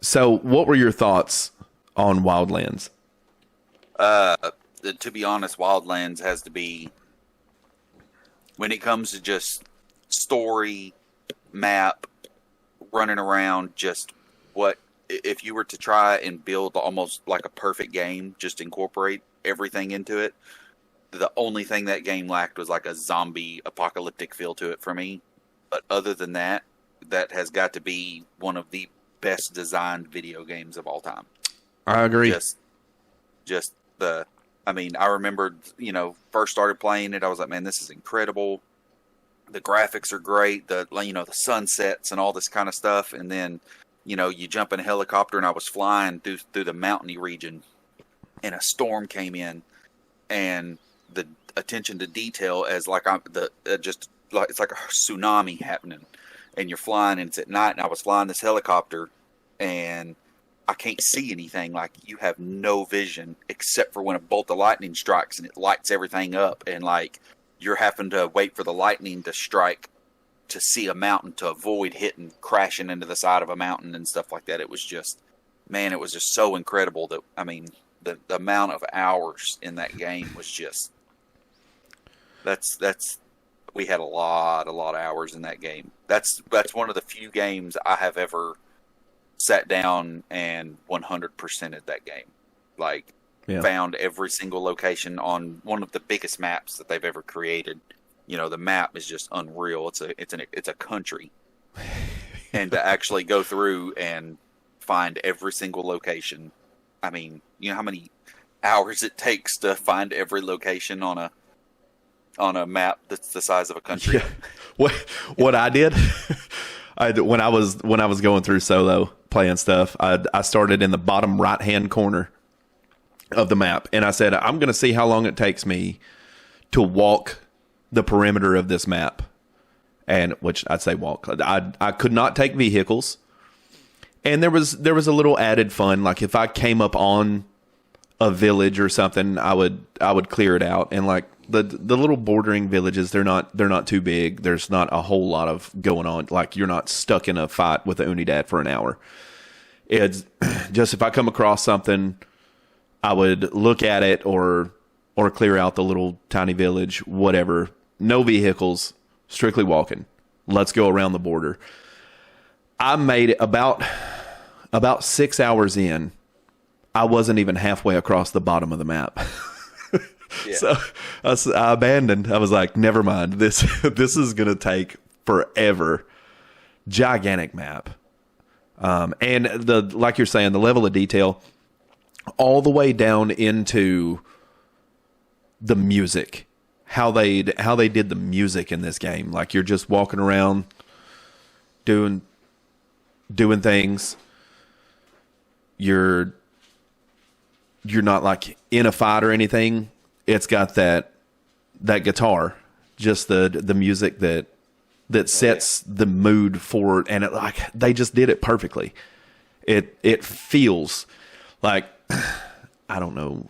So, what were your thoughts on Wildlands? Uh, to be honest, Wildlands has to be when it comes to just story, map, running around. Just what if you were to try and build almost like a perfect game, just incorporate everything into it. The only thing that game lacked was like a zombie apocalyptic feel to it for me. But other than that, that has got to be one of the best designed video games of all time. I agree. Just the, I mean, I remember, first started playing it. I was like, man, this is incredible. The graphics are great. The sunsets and all this kind of stuff. And then, you jump in a helicopter, and I was flying through the mountainy region, and a storm came in, and the attention to detail as like it's like a tsunami happening, and you're flying, and it's at night, and I was flying this helicopter, and I can't see anything. Like, you have no vision except for when a bolt of lightning strikes and it lights everything up, and like you're having to wait for the lightning to strike to see a mountain to avoid crashing into the side of a mountain and stuff like that. It was just, man, it was just so incredible that, I mean, the amount of hours in that game was just, we had a lot of hours in that game. That's one of the few games I have ever sat down and 100%ed that game. Like, found every single location on one of the biggest maps that they've ever created. The map is just unreal. It's a country, and to actually go through and find every single location. I mean, you know how many hours it takes to find every location on a map that's the size of a country. Yeah. What I did, when I was going through solo playing stuff, I started in the bottom right hand corner of the map, and I said, I'm going to see how long it takes me to walk the perimeter of this map, and which I'd say walk. I could not take vehicles, and there was a little added fun. Like, if I came up on a village or something, I would clear it out. And like the little bordering villages, they're not too big. There's not a whole lot of going on. Like, you're not stuck in a fight with the Unidad for an hour. It's just, if I come across something, I would look at it or clear out the little tiny village, whatever. No vehicles, strictly walking. Let's go around the border. I made it about 6 hours in. I wasn't even halfway across the bottom of the map. Yeah. So I abandoned. I was like, never mind. This is going to take forever. Gigantic map. And like you're saying, the level of detail all the way down into the music, how they did the music in this game. Like, you're just walking around doing things. You're not like in a fight or anything. It's got that guitar, just the music that sets the mood for it, and they just did it perfectly. It feels like, I don't know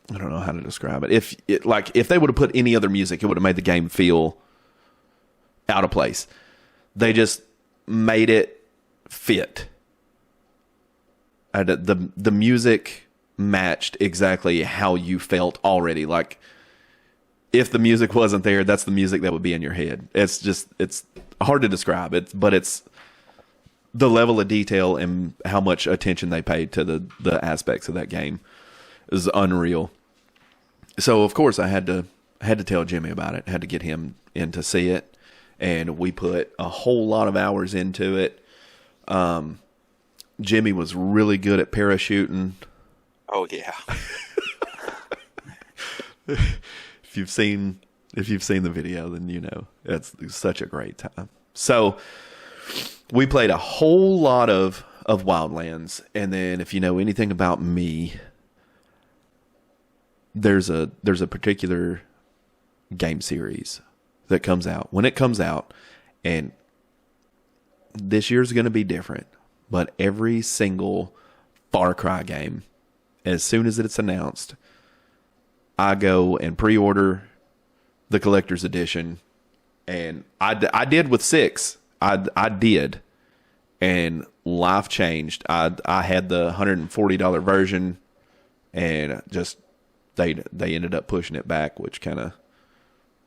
how to describe it. If they would have put any other music, it would have made the game feel out of place. They just made it fit. The music matched exactly how you felt already. Like, if the music wasn't there, that's the music that would be in your head. It's hard to describe it, but it's the level of detail and how much attention they paid to the aspects of that game is unreal. So, of course, I had to tell Jimmy about it. Had to get him in to see it, and we put a whole lot of hours into it. Jimmy was really good at parachuting. Oh yeah. If you've seen the video, then you know it's such a great time. So we played a whole lot of Wildlands, and then, if you know anything about me, there's a particular game series that comes out. When it comes out, and this year's going to be different, but every single Far Cry game, as soon as it's announced, I go and pre-order the collector's edition. And I did with 6, I did, and life changed. I had the $140 version, and just they ended up pushing it back, which kind of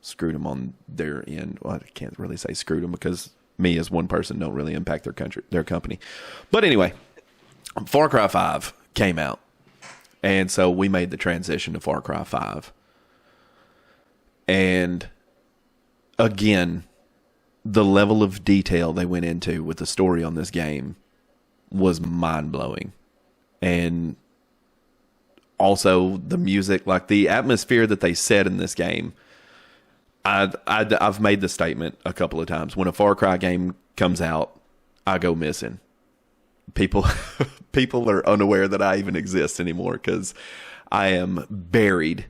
screwed them on their end. Well, I can't really say screwed them because me as one person don't really impact their company. But anyway, Far Cry 5 came out, and so we made the transition to Far Cry 5. And again, the level of detail they went into with the story on this game was mind-blowing. And also the music, like the atmosphere that they set in this game. I've made the statement a couple of times. When a Far Cry game comes out, I go missing. People are unaware that I even exist anymore because I am buried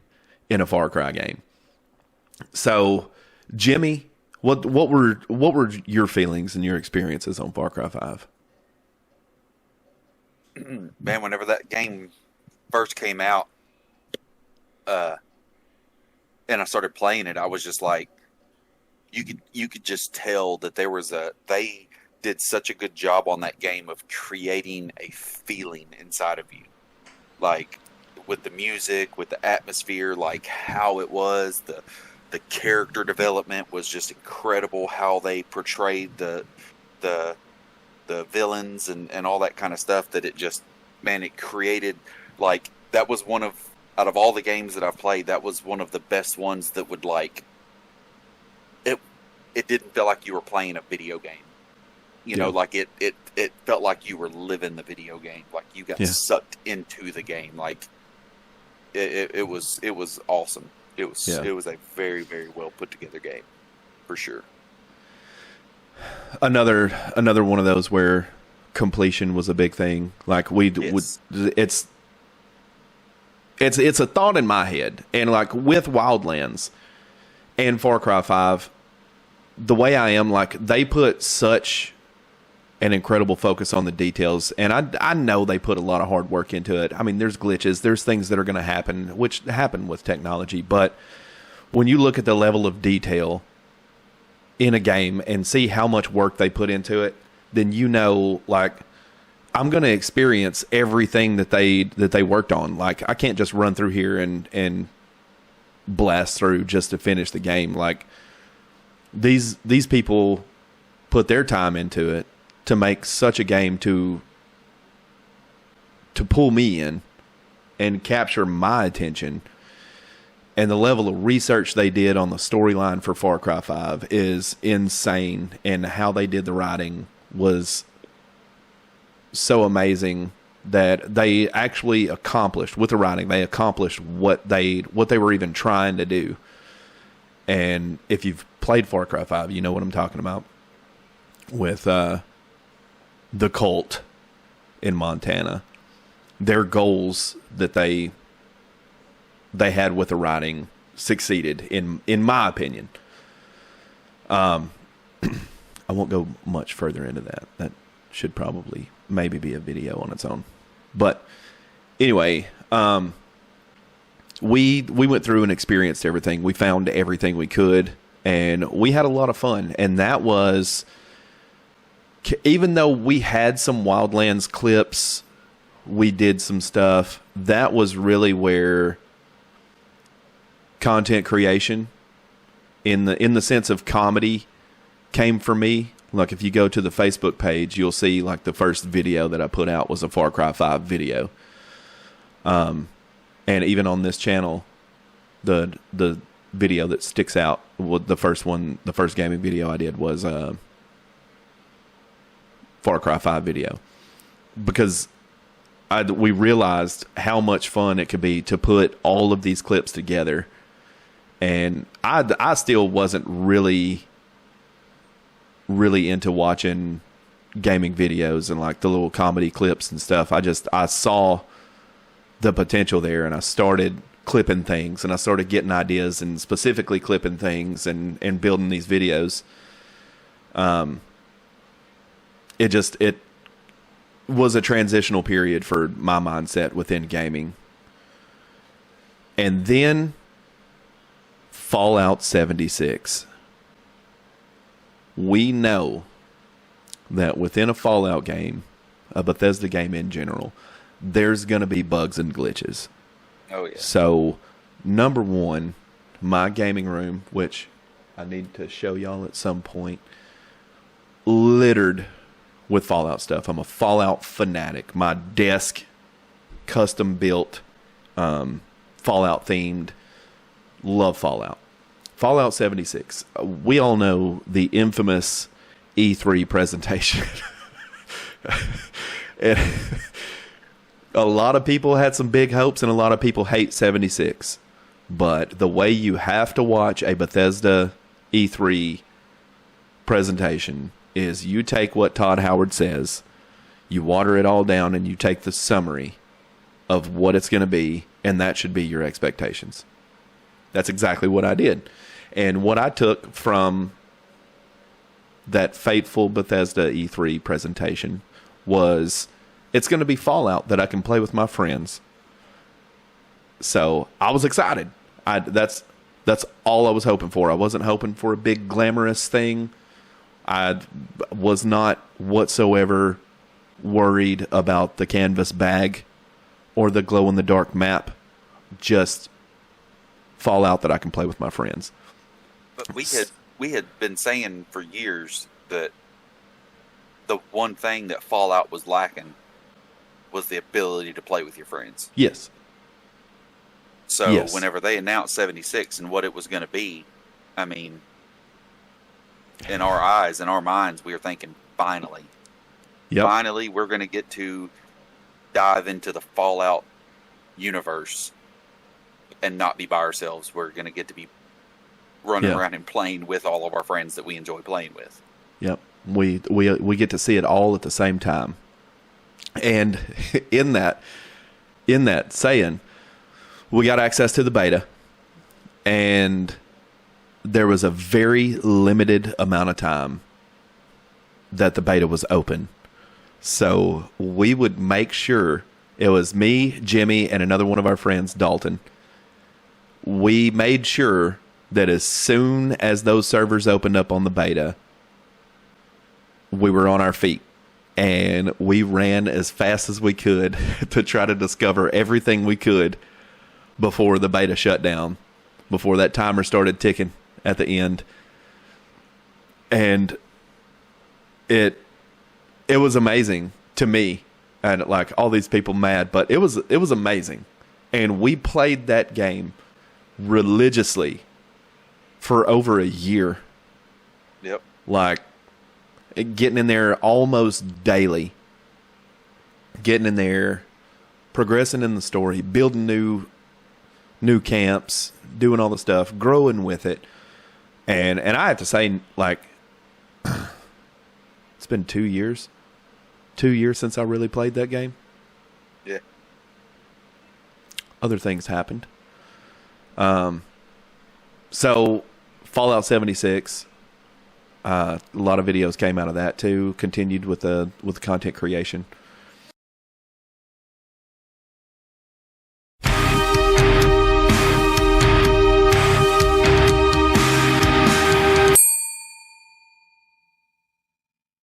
in a Far Cry game. So, Jimmy, what were your feelings and your experiences on Far Cry 5? Man, whenever that game first came out, and I started playing it, I was just like, you could just tell that they did such a good job on that game of creating a feeling inside of you, like with the music, with the atmosphere, like how it was, the character development was just incredible. How they portrayed the villains and all that kind of stuff. That it just, man, it created, like, that was one of, out of all the games that I've played, that was one of the best ones that would, like, it didn't feel like you were playing a video game. You know, like it felt like you were living the video game. Like you got sucked into the game. Like it was awesome. It was a very, very well put together game, for sure. Another one of those where completion was a big thing. Like it's a thought in my head, and like with Wildlands and Far Cry 5, the way I am, like, they put such an incredible focus on the details, and I know they put a lot of hard work into it. I mean, there's glitches, there's things that are going to happen, which happen with technology, but when you look at the level of detail in a game and see how much work they put into it, then you know, like, I'm going to experience everything that they worked on. Like, I can't just run through here and blast through just to finish the game. Like, these people put their time into it to make such a game to pull me in and capture my attention. And the level of research they did on the storyline for Far Cry 5 is insane, and how they did the writing was so amazing that they actually accomplished with the writing. They accomplished what they were even trying to do. And if you've played Far Cry 5, you know what I'm talking about with the cult in Montana. Their goals that they had with the writing succeeded, in my opinion. I won't go much further into that. That should probably maybe be a video on its own. But anyway, we went through and experienced everything. We found everything we could, and we had a lot of fun. And that was, even though we had some Wildlands clips, we did some stuff, that was really where content creation in the sense of comedy came for me. Like, if you go to the Facebook page, you'll see, like, the first video that I put out was a Far Cry 5 video. And even on this channel, the video that sticks out, the first gaming video I did was a Far Cry 5 video, because we realized how much fun it could be to put all of these clips together. And I still wasn't really into watching gaming videos and like the little comedy clips and stuff. I saw the potential there, and I started clipping things, and I started getting ideas and specifically clipping things and building these videos. It was a transitional period for my mindset within gaming. And then Fallout 76. We know that within a Fallout game, a Bethesda game in general, there's going to be bugs and glitches. Oh, yeah. So, number one, my gaming room, which I need to show y'all at some point, littered with Fallout stuff. I'm a Fallout fanatic. My desk, custom built, Fallout themed. Love Fallout. Fallout 76. We all know the infamous E3 presentation. And a lot of people had some big hopes, and a lot of people hate 76. But the way you have to watch a Bethesda E3 presentation is you take what Todd Howard says, you water it all down, and you take the summary of what it's going to be, and that should be your expectations. That's exactly what I did. And what I took from that fateful Bethesda E3 presentation was it's going to be Fallout that I can play with my friends. So I was excited. That's all I was hoping for. I wasn't hoping for a big glamorous thing. I was not whatsoever worried about the canvas bag or the glow-in-the-dark map. Just Fallout that I can play with my friends. But we had been saying for years that the one thing that Fallout was lacking was the ability to play with your friends. Yes. So Yes. whenever they announced 76 and what it was going to be, I mean, in our eyes, in our minds, we were thinking, finally. Yep. Finally, we're going to get to dive into the Fallout universe and not be by ourselves. We're going to get to be running around and playing with all of our friends that we enjoy playing with. Yep. We get to see it all at the same time. And in that saying, we got access to the beta, and there was a very limited amount of time that the beta was open. So we would make sure, it was me, Jimmy, and another one of our friends, Dalton. We made sure that as soon as those servers opened up on the beta, we were on our feet. And we ran as fast as we could to try to discover everything we could before the beta shut down, before that timer started ticking at the end. And it was amazing to me, and like all these people mad, but it was amazing. And we played that game religiously for over a year. Yep. Like getting in there almost daily, getting in there, progressing in the story, building new camps, doing all the stuff, growing with it. And I have to say, like, it's been 2 years. 2 years since I really played that game. Yeah. Other things happened. So Fallout 76, a lot of videos came out of that too. Continued with the content creation.